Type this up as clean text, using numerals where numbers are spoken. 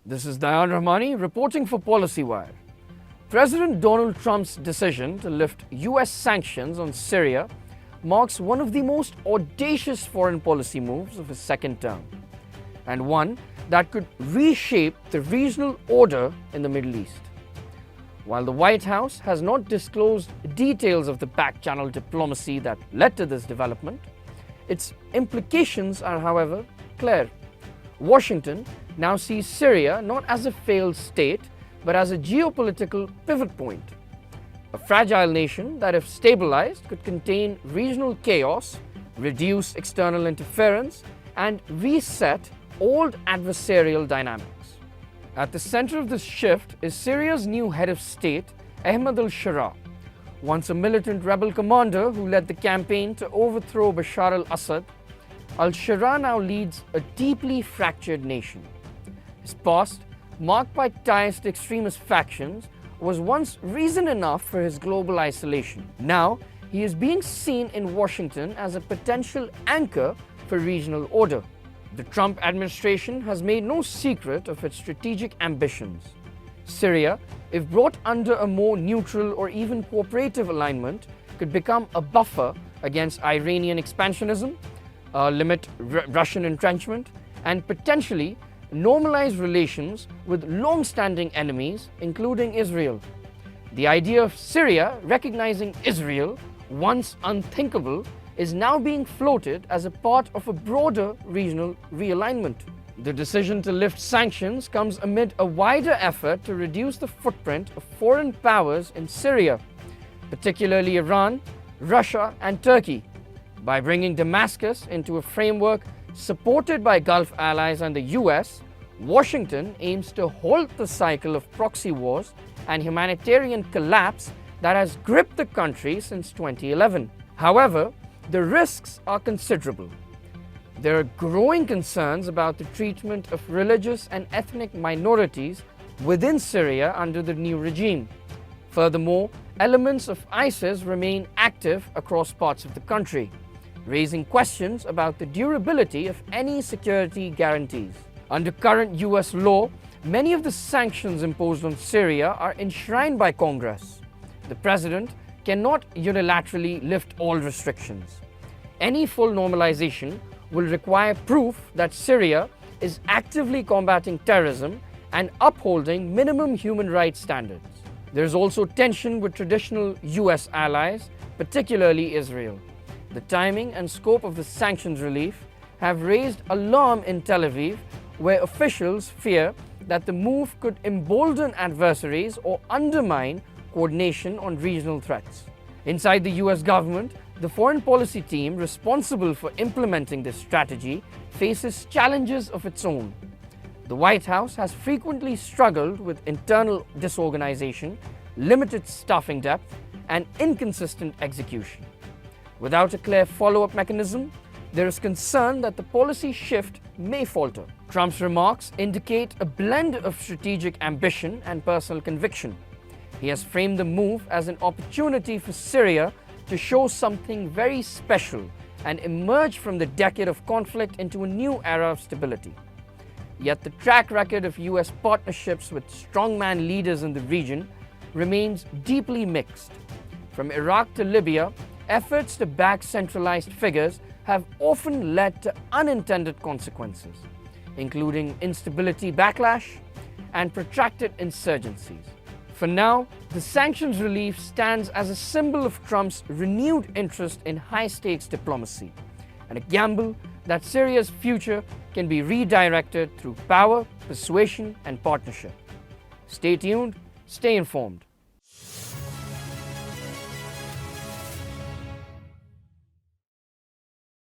This is Dayan Rahmani reporting for PolicyWire. President Donald Trump's decision to lift US sanctions on Syria marks one of the most audacious foreign policy moves of his second term, and one that could reshape the regional order in the Middle East. While the White House has not disclosed details of the back-channel diplomacy that led to this development, its implications are, however, clear. Washington now sees Syria not as a failed state, but as a geopolitical pivot point. A fragile nation that, if stabilized, could contain regional chaos, reduce external interference, and reset old adversarial dynamics. At the center of this shift is Syria's new head of state, Ahmad al-Sharaa, once a militant rebel commander who led the campaign to overthrow Bashar al-Assad. Al-Sharaa now leads a deeply fractured nation. His past, marked by ties to extremist factions, was once reason enough for his global isolation. Now, he is being seen in Washington as a potential anchor for regional order. The Trump administration has made no secret of its strategic ambitions. Syria, if brought under a more neutral or even cooperative alignment, could become a buffer against Iranian expansionism, limit Russian entrenchment, and potentially normalize relations with long-standing enemies, including Israel. The idea of Syria recognizing Israel, once unthinkable, is now being floated as a part of a broader regional realignment. The decision to lift sanctions comes amid a wider effort to reduce the footprint of foreign powers in Syria, particularly Iran, Russia, and Turkey. By bringing Damascus into a framework supported by Gulf allies and the US, Washington aims to halt the cycle of proxy wars and humanitarian collapse that has gripped the country since 2011. However, the risks are considerable. There are growing concerns about the treatment of religious and ethnic minorities within Syria under the new regime. Furthermore, elements of ISIS remain active across parts of the country, raising questions about the durability of any security guarantees. Under current US law, many of the sanctions imposed on Syria are enshrined by Congress. The president cannot unilaterally lift all restrictions. Any full normalization will require proof that Syria is actively combating terrorism and upholding minimum human rights standards. There is also tension with traditional US allies, particularly Israel. The timing and scope of the sanctions relief have raised alarm in Tel Aviv, where officials fear that the move could embolden adversaries or undermine coordination on regional threats. Inside the US government, the foreign policy team responsible for implementing this strategy faces challenges of its own. The White House has frequently struggled with internal disorganization, limited staffing depth, and inconsistent execution. Without a clear follow-up mechanism, there is concern that the policy shift may falter. Trump's remarks indicate a blend of strategic ambition and personal conviction. He has framed the move as an opportunity for Syria to show something very special and emerge from the decade of conflict into a new era of stability. Yet the track record of US partnerships with strongman leaders in the region remains deeply mixed. From Iraq to Libya, efforts to back centralized figures have often led to unintended consequences, including instability backlash and protracted insurgencies. For now, the sanctions relief stands as a symbol of Trump's renewed interest in high-stakes diplomacy, and a gamble that Syria's future can be redirected through power, persuasion, and partnership. Stay tuned, stay informed.